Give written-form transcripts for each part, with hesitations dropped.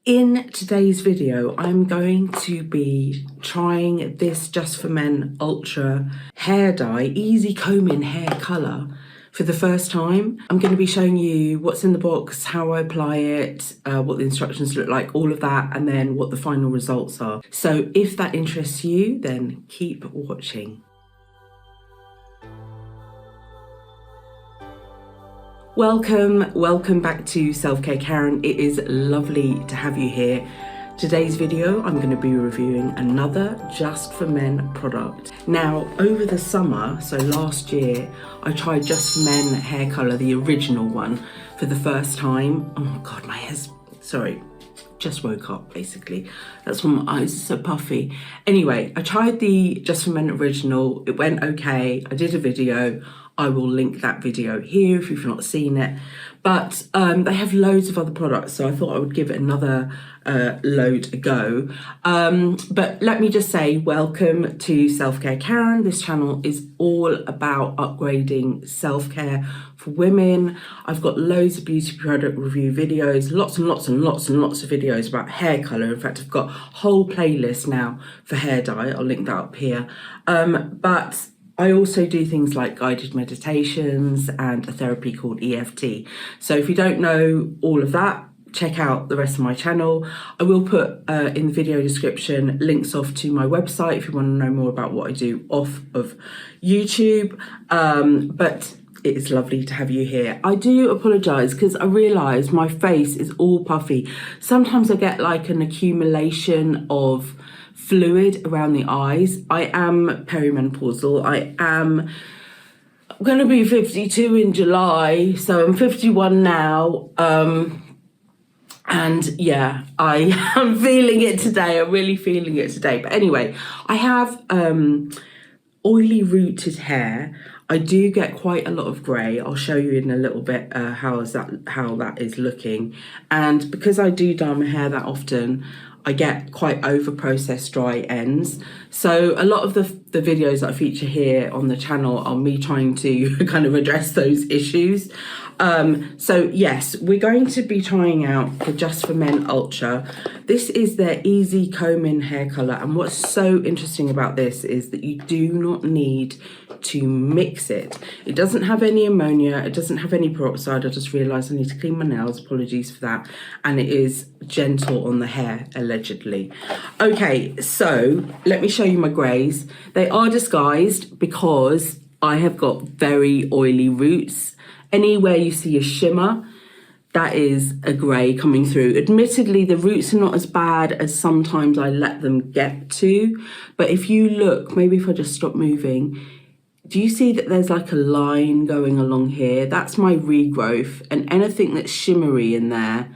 In today's video, I'm going to be trying this Just for Men Ultra hair dye, easy combing hair colour for the first time. I'm going to be showing you what's in the box, how I apply it, what the instructions look like, all of that, and then what the final results are. So if that interests you, then keep watching. Welcome back to Self-Care Karen. It is lovely to have you here. Today's video, I'm going to be reviewing another Just for Men product. Now, over the summer, so last year, I tried Just for Men hair colour, the original one, for the first time. Oh my God, my hair's, sorry, just woke up basically. That's why my eyes are so puffy. Anyway, I tried the Just for Men original. It went okay. I did a video. I will link that video here if you've not seen it. But they have loads of other products, so I thought I would give it another load a go. But let me just say, welcome to Self-Care Karen. This channel is all about upgrading self-care for women. I've got loads of beauty product review videos, lots and lots of videos about hair colour. In fact, I've got a whole playlist now for hair dye. I'll link that up here. But I also do things like guided meditations and a therapy called EFT. So if you don't know all of that, check out the rest of my channel. I will put in the video description links off to my website if you want to know more about what I do off of YouTube. But it is lovely to have you here. I do apologise because I realise my face is all puffy. Sometimes I get like an accumulation of fluid around the eyes. I am perimenopausal. I'm going to be 52 in July, so I'm 51 now. And yeah, I am feeling it today. I'm really feeling it today. But anyway, I have oily rooted hair. I do get quite a lot of grey. I'll show you in a little bit how that is looking. And because I do dye my hair that often, I get quite over-processed dry ends. So a lot of the videos that I feature here on the channel are me trying to kind of address those issues. So yes, we're going to be trying out the Just for Men Ultra. This is their easy combing hair colour. And what's so interesting about this is that you do not need to mix it. It doesn't have any ammonia. It doesn't have any peroxide. I just realised I need to clean my nails. Apologies for that. And it is gentle on the hair, allegedly. Okay, so let me show you my greys. They are disguised because I have got very oily roots. Anywhere you see a shimmer, that is a grey coming through. Admittedly, the roots are not as bad as sometimes I let them get to. But if you look, maybe if I just stop moving, do you see that there's like a line going along here? That's my regrowth, and anything that's shimmery in there,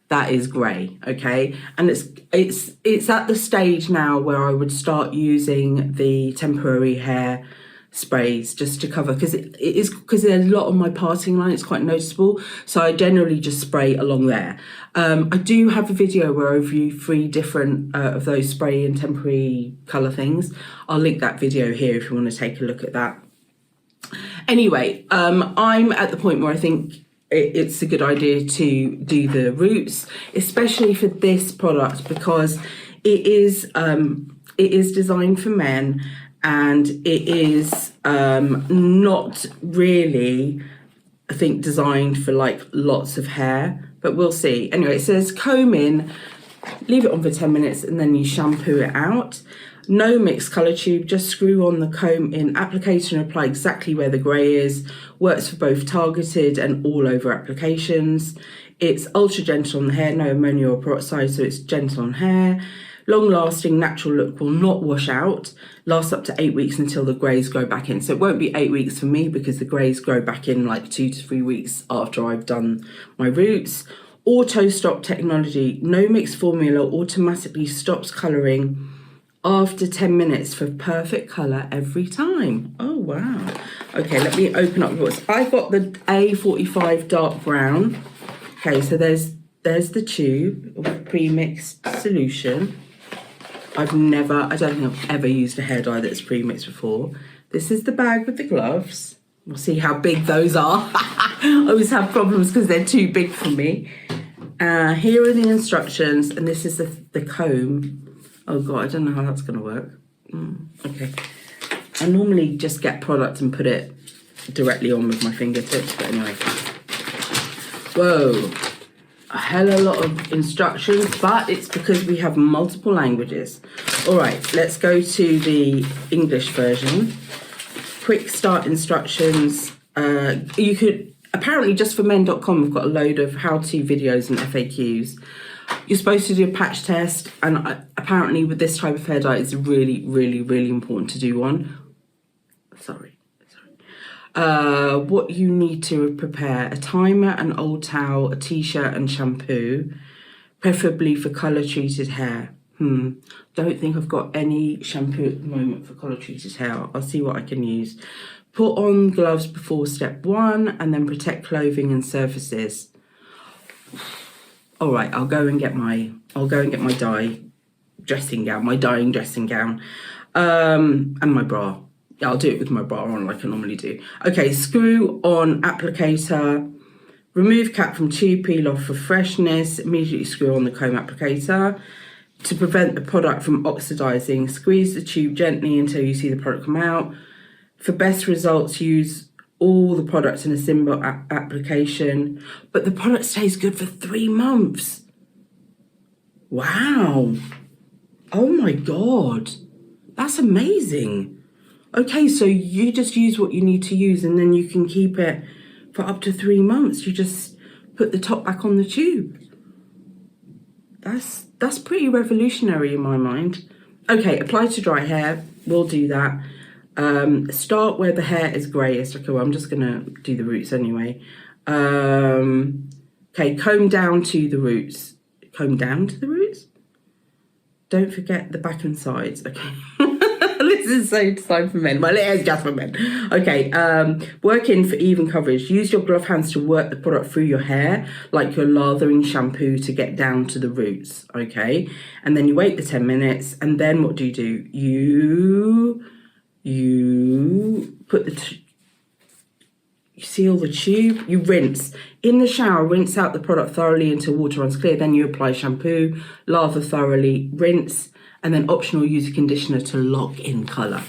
that is grey, okay? And it's at the stage now where I would start using the temporary hair sprays just to cover, because because there's a lot on my parting line, it's quite noticeable. So I generally just spray along there. I do have a video where I review 3 different of those spray and temporary colour things. I'll link that video here if you want to take a look at that. Anyway, I'm at the point where I think it's a good idea to do the roots, especially for this product, because it is designed for men, and it is not really, I think, designed for like lots of hair, but we'll see. Anyway, it says comb in, leave it on for 10 minutes, and then you shampoo it out. No mixed colour tube, just screw on the comb in applicator and apply exactly where the grey is. Works for both targeted and all over applications. It's ultra gentle on the hair, no ammonia or peroxide, so it's gentle on hair. Long lasting natural look, will not wash out. Lasts up to 8 weeks until the greys grow back in. So it won't be 8 weeks for me because the greys grow back in like 2 to 3 weeks after I've done my roots. Auto stop technology, no mixed formula, automatically stops colouring after 10 minutes for perfect colour every time. Oh, wow. Okay, let me open up yours. I got the A45 dark brown. Okay, so there's the tube of pre-mixed solution. I don't think I've ever used a hair dye that's pre-mixed before. This is the bag with the gloves. We'll see how big those are. I always have problems because they're too big for me. Here are the instructions, and this is the comb. Oh God, I don't know how that's going to work. Okay. I normally just get product and put it directly on with my fingertips, but anyway. Whoa. A hell of a lot of instructions, but it's because we have multiple languages. All right, let's go to the English version. Quick start instructions. You could, apparently just for men.com, we've got a load of how-to videos and FAQs. You're supposed to do a patch test, and apparently with this type of hair dye, it's really, really, really important to do one. Sorry. What you need to prepare: a timer, an old towel, a t-shirt and shampoo, preferably for colour treated hair. Don't think I've got any shampoo at the moment for colour treated hair. I'll see what I can use. Put on gloves before step 1, and then protect clothing and surfaces. All right, I'll go and get my dyeing dressing gown, and my bra. Yeah, I'll do it with my bra on like I normally do. Okay, screw on applicator. Remove cap from tube, peel off for freshness. Immediately screw on the comb applicator. To prevent the product from oxidizing, squeeze the tube gently until you see the product come out. For best results, use all the products in a single application. But the product stays good for 3 months. Wow. Oh my God. That's amazing. Okay, so you just use what you need to use, and then you can keep it for up to 3 months. You just put the top back on the tube. That's pretty revolutionary in my mind. Okay, apply to dry hair. We'll do that. Start where the hair is greyest. Okay, well, I'm just going to do the roots anyway. Okay, comb down to the roots. Comb down to the roots? Don't forget the back and sides. Okay. This is so designed for men. Well, it is just for men. Okay, work in for even coverage. Use your glove hands to work the product through your hair like you're lathering shampoo to get down to the roots, okay? And then you wait the 10 minutes, and then what do? You put you seal the tube, you rinse. In the shower, rinse out the product thoroughly until water runs clear. Then you apply shampoo, lather thoroughly, rinse, and then optional, use a conditioner to lock in colour.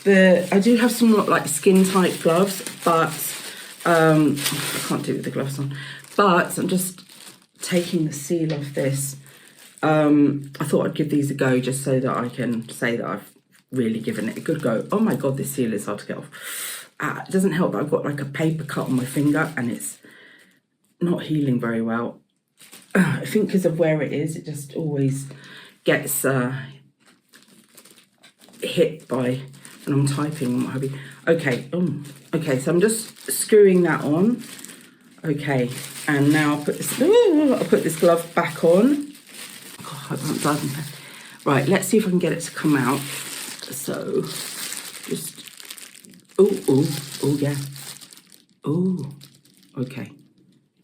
I do have some like skin tight gloves, but I can't do it with the gloves on. But I'm just taking the seal off this. I thought I'd give these a go just so that I can say that I've really given it a good go. Oh my God, this seal is hard to get off. It doesn't help that I've got like a paper cut on my finger and it's not healing very well. I think because of where it is, it just always gets hit by when I'm typing and what have you. Okay, okay, so I'm just screwing that on. Okay, and now I'll put this glove back on. God, I hope I'm driving there. Right, let's see if I can get it to come out. So, just, oh, yeah. Oh, okay.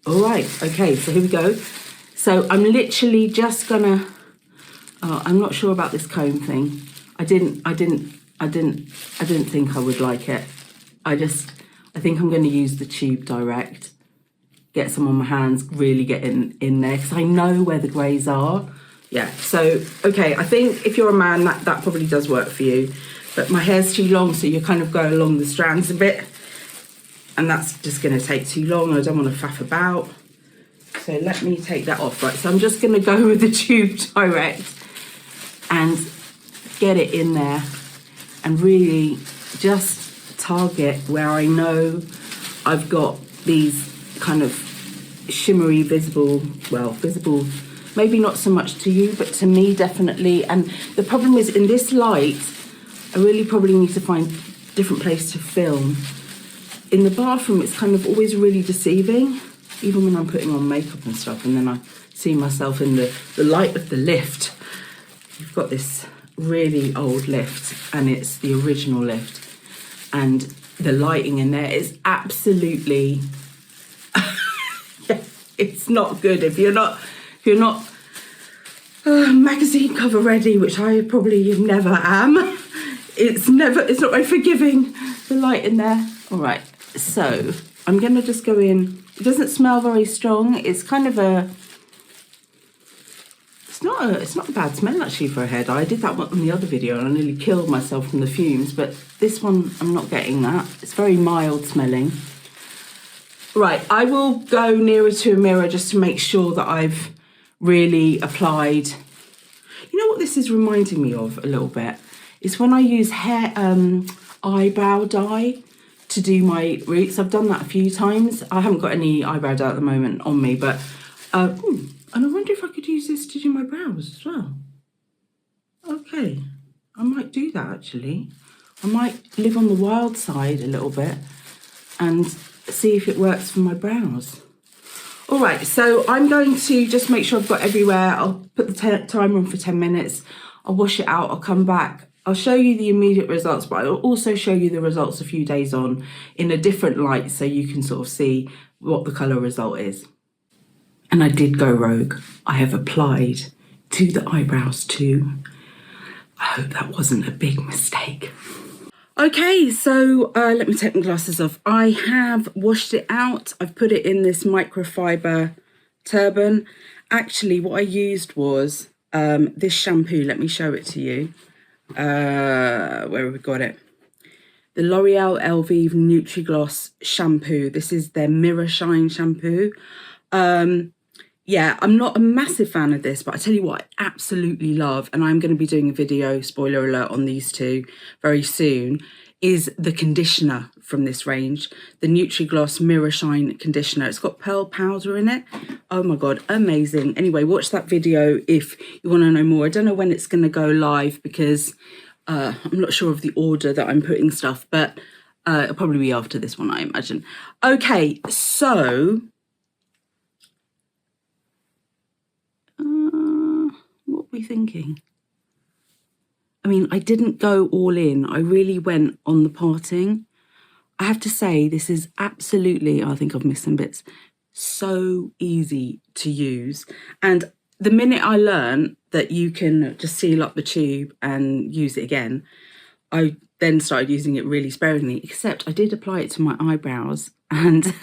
All right, okay, so here we go. So I'm literally just gonna, I'm not sure about this comb thing. I didn't think I would like it. I think I'm going to use the tube direct, get some on my hands, really get in there, because I know where the greys are. Yeah, so, okay, I think if you're a man, that probably does work for you. But my hair's too long, so you kind of go along the strands a bit. And that's just going to take too long. I don't want to faff about. So let me take that off. Right, so I'm just going to go with the tube direct and get it in there and really just target where I know I've got these kind of shimmery visible, maybe not so much to you, but to me definitely. And the problem is, in this light, I really probably need to find a different place to film. In the bathroom, it's kind of always really deceiving, even when I'm putting on makeup and stuff, and then I see myself in the light of the lift. You've got this really old lift, and it's the original lift, and the lighting in there is absolutely it's not good. If you're not magazine cover ready, which I probably never am, it's not very forgiving, the light in there. All right, so I'm gonna just go in. It doesn't smell very strong. It's kind of it's not a bad smell actually for a hair dye. I did that one on the other video and I nearly killed myself from the fumes, but this one I'm not getting that. It's very mild smelling. Right, I will go nearer to a mirror just to make sure that I've really applied. You know what this is reminding me of a little bit? It's when I use hair eyebrow dye to do my roots. I've done that a few times. I haven't got any eyebrow dye at the moment on me, but and I wonder if I could use this to do my brows as well. Okay, I might do that actually. I might live on the wild side a little bit and see if it works for my brows. All right, so I'm going to just make sure I've got everywhere. I'll put the timer on for 10 minutes. I'll wash it out, I'll come back. I'll show you the immediate results, but I'll also show you the results a few days on in a different light so you can sort of see what the colour result is. And I did go rogue. I have applied to the eyebrows too. I hope that wasn't a big mistake. Okay, so let me take my glasses off. I have washed it out. I've put it in this microfiber turban. Actually, what I used was this shampoo. Let me show it to you. Where have we got it? The L'Oreal Elvive Nutri-Gloss shampoo. This is their Mirror Shine shampoo. Yeah, I'm not a massive fan of this, but I tell you what I absolutely love, and I'm going to be doing a video, spoiler alert, on these two very soon, is the conditioner from this range, the Nutri-Gloss Mirror Shine conditioner. It's got pearl powder in it. Oh my God, amazing. Anyway, watch that video if you want to know more. I don't know when it's going to go live because I'm not sure of the order that I'm putting stuff, but it'll probably be after this one, I imagine. Okay, so what are we thinking? I mean, I didn't go all in. I really went on the parting. I have to say, this is absolutely, I think I've missed some bits, so easy to use. And the minute I learned that you can just seal up the tube and use it again, I then started using it really sparingly, except I did apply it to my eyebrows and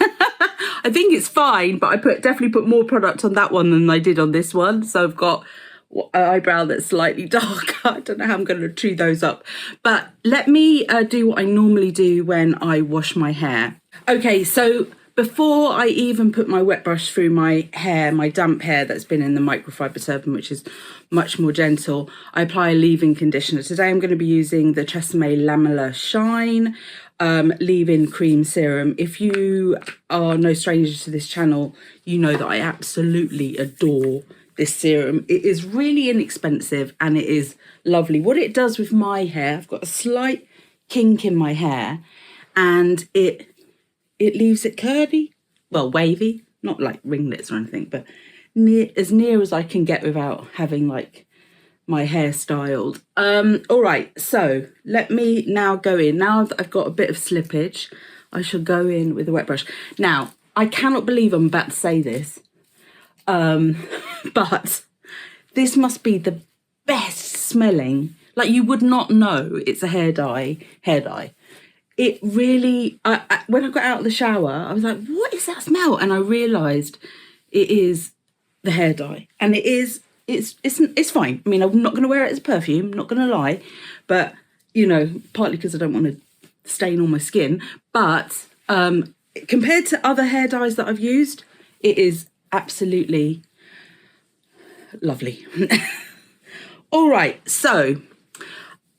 I think it's fine, but I definitely put more product on that one than I did on this one. So I've got an eyebrow that's slightly darker. I don't know how I'm going to chew those up. But let me do what I normally do when I wash my hair. Okay, so before I even put my wet brush through my hair, my damp hair that's been in the microfiber turban, which is much more gentle, I apply a leave-in conditioner. Today I'm going to be using the Tresemme Lamella Shine leave-in cream serum. If you are no stranger to this channel, you know that I absolutely adore this serum. It is really inexpensive and it is lovely. What it does with my hair, I've got a slight kink in my hair and it leaves it curly, well, wavy, not like ringlets or anything, but as near as I can get without having like my hair styled. All right, so let me now go in. Now that I've got a bit of slippage, I shall go in with a wet brush. Now, I cannot believe I'm about to say this, but this must be the best smelling. Like, you would not know it's a hair dye. It really, when I got out of the shower, I was like, what is that smell? And I realised it is the hair dye. And it's fine. I mean, I'm not going to wear it as a perfume, not going to lie. But, you know, partly because I don't want to stain all my skin. But compared to other hair dyes that I've used, it is absolutely lovely. All right, so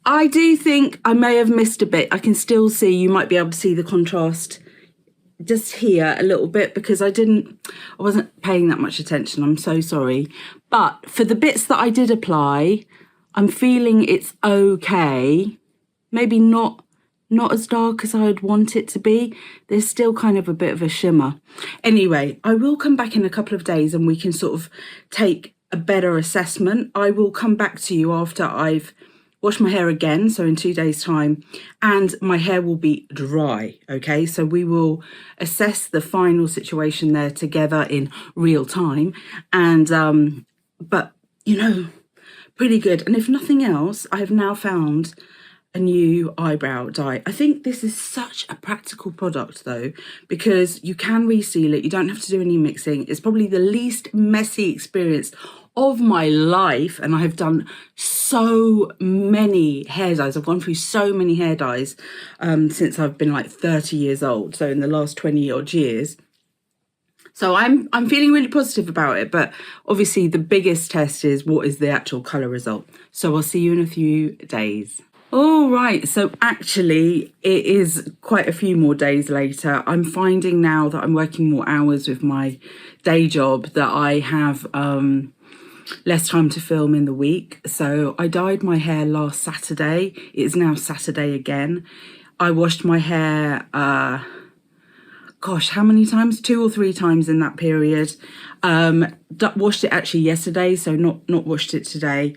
I do think I may have missed a bit. I can still see, you might be able to see the contrast just here a little bit because I wasn't paying that much attention. I'm so sorry. But for the bits that I did apply, I'm feeling it's okay. Maybe not as dark as I'd want it to be. There's still kind of a bit of a shimmer. Anyway, I will come back in a couple of days and we can sort of take a better assessment. I will come back to you after I've washed my hair again, so in 2 days' time, and my hair will be dry, okay? So we will assess the final situation there together in real time. And, but, you know, pretty good. And if nothing else, I have now found a new eyebrow dye. I think this is such a practical product though, because you can reseal it. You don't have to do any mixing. It's probably the least messy experience of my life, and I have done so many hair dyes. I've gone through so many hair dyes since I've been like 30 years old, so in the last 20 odd years. So I'm feeling really positive about it, but obviously the biggest test is what is the actual colour result. So I'll see you in a few days. All right, so actually it is quite a few more days later. I'm finding now that I'm working more hours with my day job that I have less time to film in the week. So I dyed my hair last Saturday. It's now Saturday again. I washed my hair, gosh, how many times? 2 or 3 times in that period. Washed it actually yesterday, so not washed it today.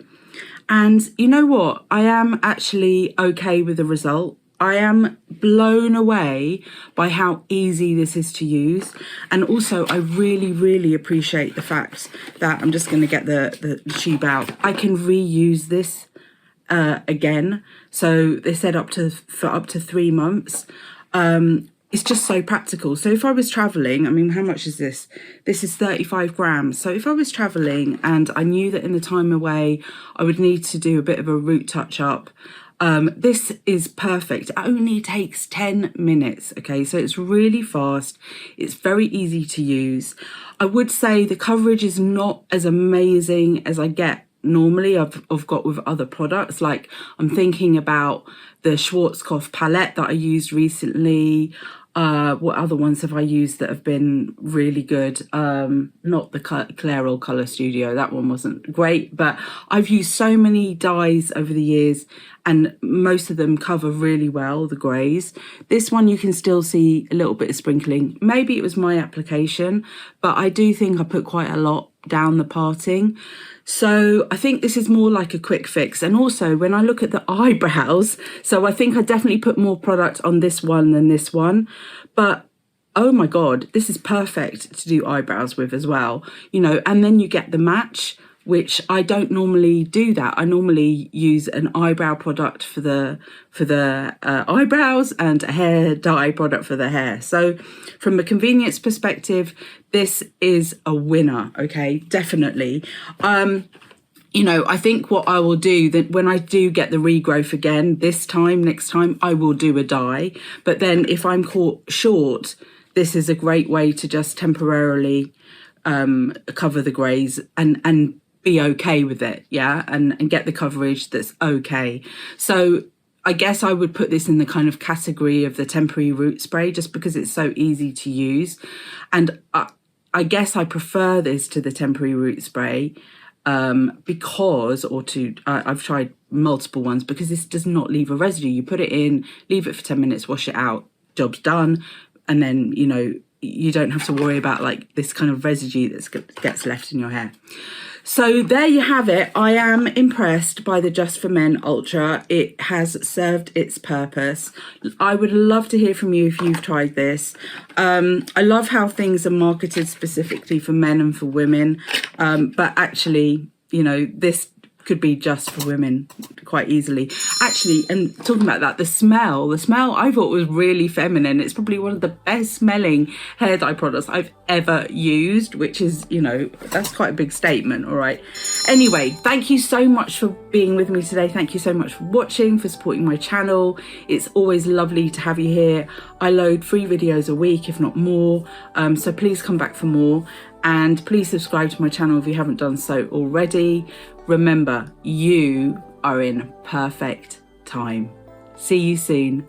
And you know what? I am actually okay with the result. I am blown away by how easy this is to use. And also, I really, really appreciate the fact that I'm just going to get the tube out. I can reuse this again. So they said for up to 3 months. It's just so practical. So if I was traveling, I mean, how much is this? This is 35 grams. So if I was traveling and I knew that in the time away, I would need to do a bit of a root touch up, this is perfect. It only takes 10 minutes. Okay, so it's really fast. It's very easy to use. I would say the coverage is not as amazing as I get normally I've got with other products. Like I'm thinking about the Schwarzkopf palette that I used recently. What other ones have I used that have been really good? Not the Clairol Colour Studio, that one wasn't great, but I've used so many dyes over the years and most of them cover really well the greys. This one you can still see a little bit of sprinkling. Maybe it was my application, but I do think I put quite a lot down the parting. So I think this is more like a quick fix. And also when I look at the eyebrows, so I think I definitely put more product on this one than this one, but oh my God, this is perfect to do eyebrows with as well, you know, and then you get the match, which I don't normally do that. I normally use an eyebrow product for the eyebrows and a hair dye product for the hair. So from a convenience perspective, this is a winner, okay, definitely. You know, I think what I will do, that when I do get the regrowth again, next time, I will do a dye. But then if I'm caught short, this is a great way to just temporarily cover the greys and be okay with it, yeah, and get the coverage that's okay. So I guess I would put this in the kind of category of the temporary root spray just because it's so easy to use. And I guess I prefer this to the temporary root spray because, I've tried multiple ones because this does not leave a residue. You put it in, leave it for 10 minutes, wash it out, job's done. And then, you know, you don't have to worry about like this kind of residue that gets left in your hair. So there you have it. I am impressed by the Just for Men Ultra. It has served its purpose. I would love to hear from you if you've tried this. I love how things are marketed specifically for men and for women. But actually, you know, this could be just for women quite easily. Actually, and talking about that, the smell I thought was really feminine. It's probably one of the best smelling hair dye products I've ever used, which is, you know, that's quite a big statement, all right? Anyway, thank you so much for being with me today. Thank you so much for watching, for supporting my channel. It's always lovely to have you here. I load 3 videos a week, if not more. So please come back for more. And please subscribe to my channel if you haven't done so already. Remember, you are in perfect time. See you soon.